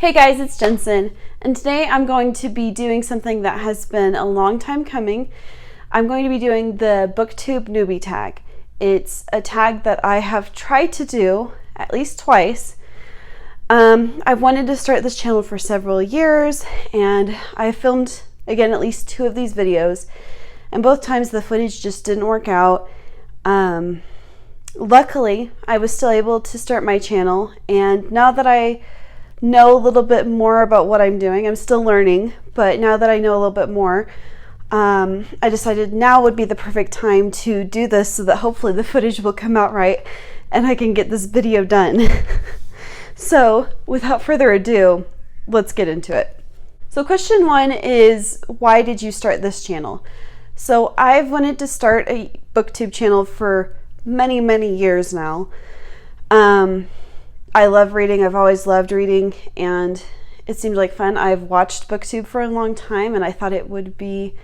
Hey guys, it's Jensen, and today I'm going to be doing something that has been a long time coming. I'm going to be doing the Booktube Newbie Tag. It's a tag that I have tried to do at least twice. I've wanted to start this channel for several years, and I filmed, again, at least 2 of these videos, and both times the footage just didn't work out. Luckily, I was still able to start my channel, and now that I know a little bit more about what I'm doing, I'm still learning, but now that I know a little bit more, I decided now would be the perfect time to do this so that hopefully the footage will come out right and I can get this video done. So without further ado, let's get into it. So question 1 is, why did you start this channel? So I've wanted to start a booktube channel for many years now. I love reading. I've always loved reading, and it seemed like fun. I've watched Booktube for a long time, and I thought it would be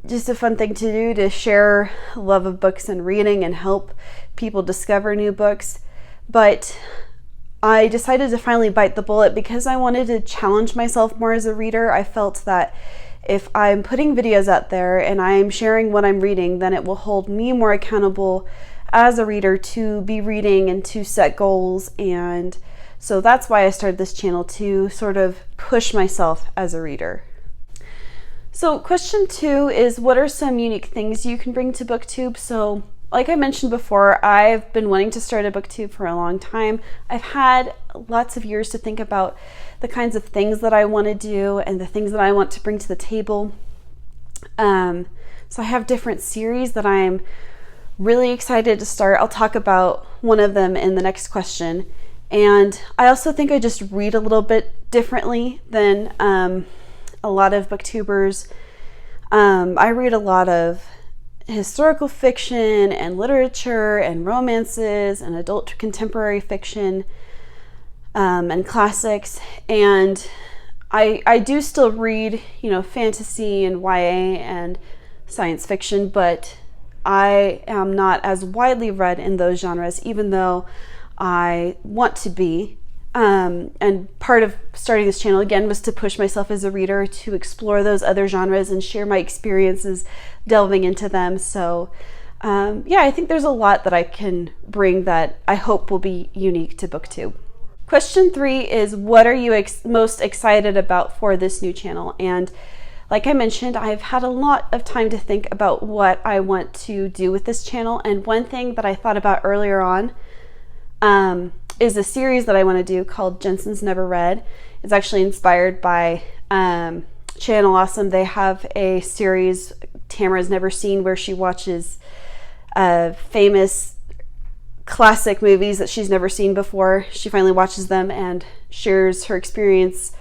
just a fun thing to do, to share love of books and reading and help people discover new books. But I decided to finally bite the bullet because I wanted to challenge myself more as a reader. I felt that if I'm putting videos out there and I'm sharing what I'm reading, then it will hold me more accountable as a reader to be reading and to set goals. And so that's why I started this channel, to sort of push myself as a reader. So question 2 is, what are some unique things you can bring to Booktube? So like I mentioned before, I've been wanting to start a Booktube for a long time. I've had lots of years to think about the kinds of things that I want to do and the things that I want to bring to the table. So I have different series that I'm really excited to start. I'll talk about one of them in the next question. And I also think I just read a little bit differently than a lot of booktubers. I read a lot of historical fiction and literature and romances and adult contemporary fiction and classics. And I do still read, fantasy and YA and science fiction, but I am not as widely read in those genres, even though I want to be. And part of starting this channel, again, was to push myself as a reader to explore those other genres and share my experiences delving into them. So yeah, I think there's a lot that I can bring that I hope will be unique to Booktube. Question 3 is, what are you most excited about for this new channel? And like I mentioned, I've had a lot of time to think about what I want to do with this channel. And one thing that I thought about earlier on is a series that I want to do called Jensen's Never Read. It's actually inspired by Channel Awesome. They have a series Tamara's never seen where she watches famous classic movies that she's never seen before. She finally watches them and shares her experience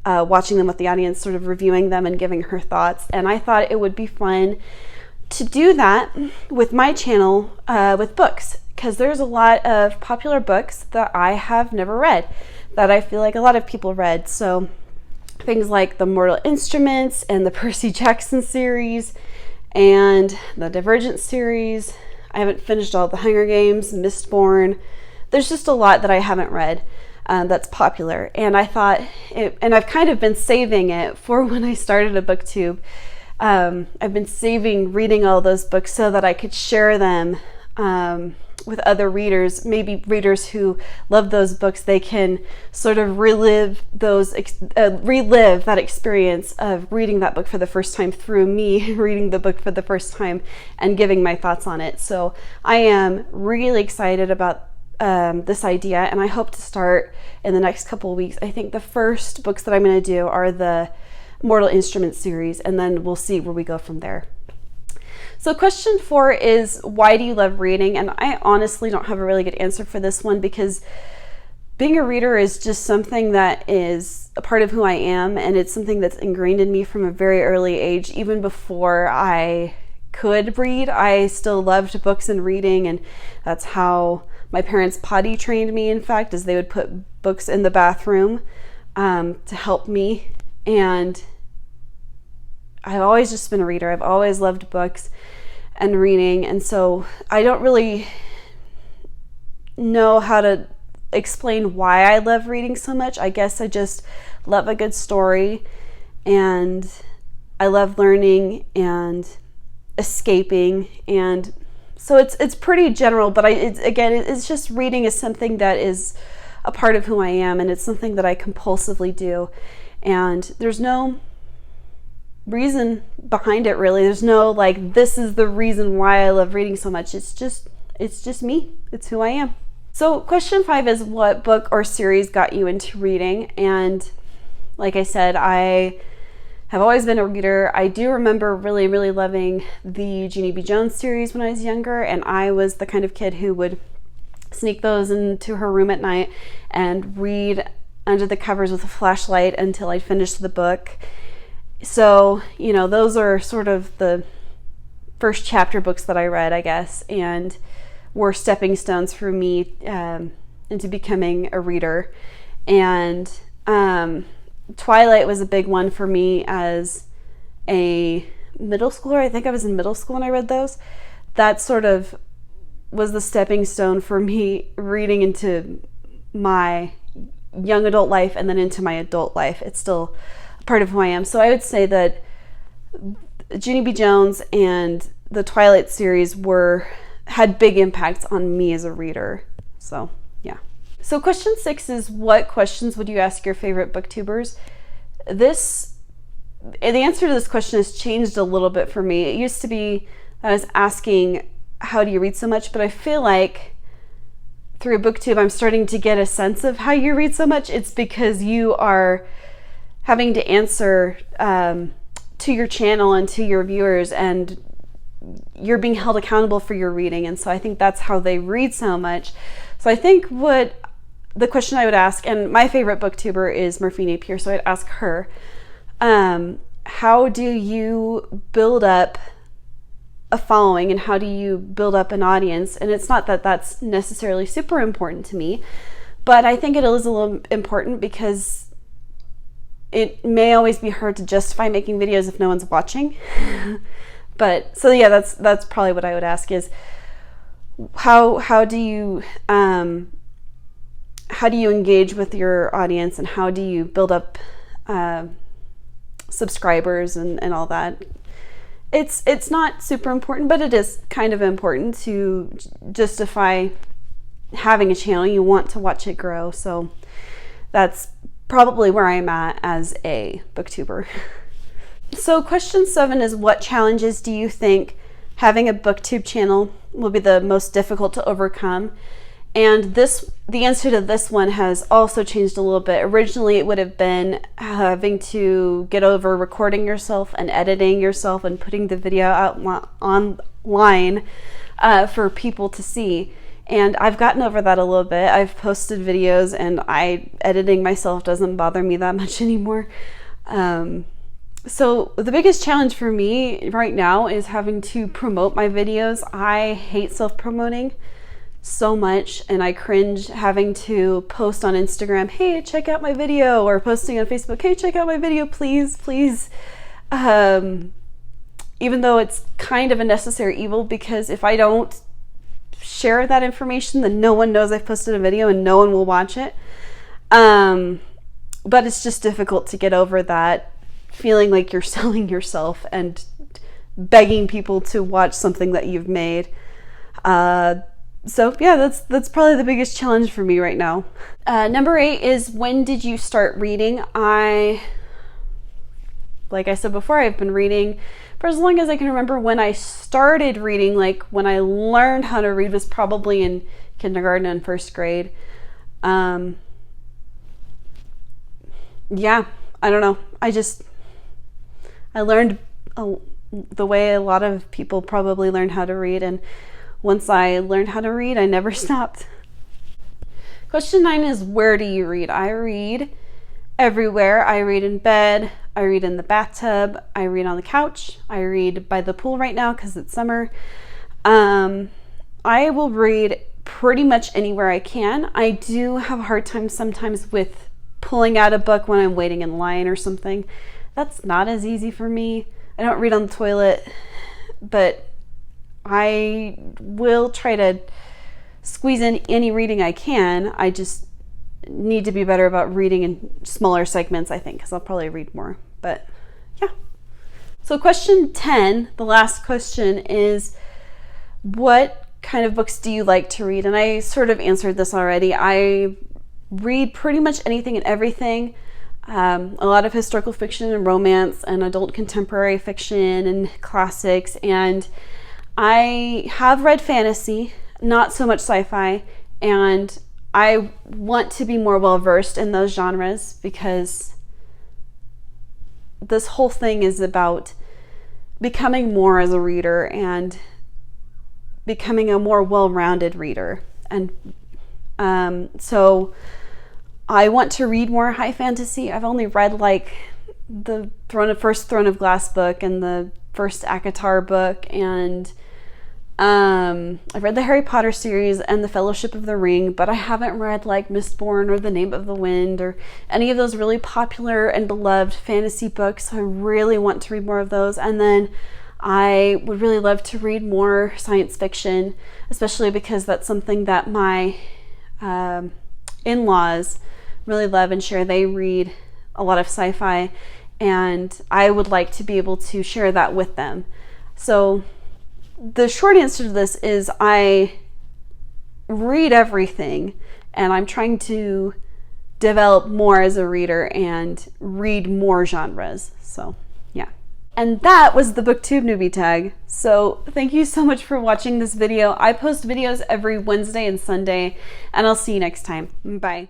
watching them with the audience, sort of reviewing them and giving her thoughts. And I thought it would be fun to do that with my channel with books, because there's a lot of popular books that I have never read that I feel like a lot of people read. So things like the Mortal Instruments and the Percy Jackson series and the Divergent series. I haven't finished all the Hunger Games, Mistborn. There's just a lot that I haven't read that's popular, and I thought and I've kind of been saving it for when I started a booktube. I've been saving reading all those books so that I could share them with other readers, maybe readers who love those books. They can sort of relive that experience of reading that book for the first time through me reading the book for the first time and giving my thoughts on it. So I am really excited about this idea, and I hope to start in the next couple of weeks. I think the first books that I'm going to do are the Mortal Instruments series, and then we'll see where we go from there. So question 4 is, why do you love reading? And I honestly don't have a really good answer for this one, because being a reader is just something that is a part of who I am, and it's something that's ingrained in me from a very early age. Even before I could read, I still loved books and reading, and that's how my parents potty trained me, in fact, as they would put books in the bathroom to help me. And I've always just been a reader. I've always loved books and reading, and so I don't really know how to explain why I love reading so much. I guess I just love a good story, and I love learning and escaping, and so it's pretty general, but it's just reading is something that is a part of who I am, and it's something that I compulsively do, and there's no reason behind it really. There's no like, this is the reason why I love reading so much. It's just me. It's who I am. So question 5 is, what book or series got you into reading? And like I said, I have always been a reader. I do remember really, really loving the Jeannie B. Jones series when I was younger, and I was the kind of kid who would sneak those into her room at night and read under the covers with a flashlight until I'd finished the book. So, you know, those are sort of the first chapter books that I read, I guess, and were stepping stones for me into becoming a reader. And Twilight was a big one for me as a middle schooler. I think I was in middle school when I read those. That sort of was the stepping stone for me reading into my young adult life and then into my adult life. It's still part of who I am. So I would say that Jeannie B. Jones and the Twilight series had big impacts on me as a reader. So yeah. So question 6 is, what questions would you ask your favorite booktubers? The answer to this question has changed a little bit for me. It used to be I was asking, how do you read so much? But I feel like through Booktube, I'm starting to get a sense of how you read so much. It's because you are having to answer to your channel and to your viewers, and you're being held accountable for your reading. And so I think that's how they read so much. So I think what the question I would ask, and my favorite booktuber is Murphy Napier, so I'd ask her, how do you build up a following, and how do you build up an audience? And it's not that that's necessarily super important to me, but I think it is a little important because it may always be hard to justify making videos if no one's watching. But so yeah, that's probably what I would ask is, how do you engage with your audience, and how do you build up subscribers and all that? It's not super important, but it is kind of important to justify having a channel. You want to watch it grow. So that's probably where I'm at as a booktuber. So question 7 is, what challenges do you think having a booktube channel will be the most difficult to overcome? And the answer to this one has also changed a little bit. Originally, it would have been having to get over recording yourself and editing yourself and putting the video out online for people to see. And I've gotten over that a little bit. I've posted videos, and editing myself doesn't bother me that much anymore. So the biggest challenge for me right now is having to promote my videos. I hate self-promoting so much, and I cringe having to post on Instagram, hey, check out my video, or posting on Facebook, hey, check out my video, please. Even though it's kind of a necessary evil, because if I don't share that information, then no one knows I've posted a video and no one will watch it. But it's just difficult to get over that feeling like you're selling yourself and begging people to watch something that you've made. So yeah, that's probably the biggest challenge for me right now. Number 8 is, when did you start reading? Like I said before, I've been reading for as long as I can remember. When I started reading, like when I learned how to read, was probably in kindergarten and first grade. Yeah, I don't know. I learned the way a lot of people probably learn how to read, and once I learned how to read, I never stopped. Question 9 is, where do you read? I read everywhere. I read in bed, I read in the bathtub, I read on the couch, I read by the pool right now because it's summer. I will read pretty much anywhere I can. I do have a hard time sometimes with pulling out a book when I'm waiting in line or something. That's not as easy for me. I don't read on the toilet, but I will try to squeeze in any reading I can. I just need to be better about reading in smaller segments, I think, because I'll probably read more. But yeah. So question 10, the last question, is what kind of books do you like to read? And I sort of answered this already. I read pretty much anything and everything. A lot of historical fiction and romance and adult contemporary fiction and classics. And I have read fantasy, not so much sci-fi, and I want to be more well-versed in those genres because this whole thing is about becoming more as a reader and becoming a more well-rounded reader. And so I want to read more high fantasy. I've only read like the first Throne of Glass book and the first ACOTAR book, and I've read the Harry Potter series and the Fellowship of the Ring, but I haven't read like Mistborn or The Name of the Wind or any of those really popular and beloved fantasy books. So I really want to read more of those. And then I would really love to read more science fiction, especially because that's something that my in-laws really love and share. They read a lot of sci-fi, and I would like to be able to share that with them. So the short answer to this is I read everything, and I'm trying to develop more as a reader and read more genres. So yeah. And that was the Booktube Newbie Tag. So thank you so much for watching this video. I post videos every Wednesday and Sunday, and I'll see you next time. Bye.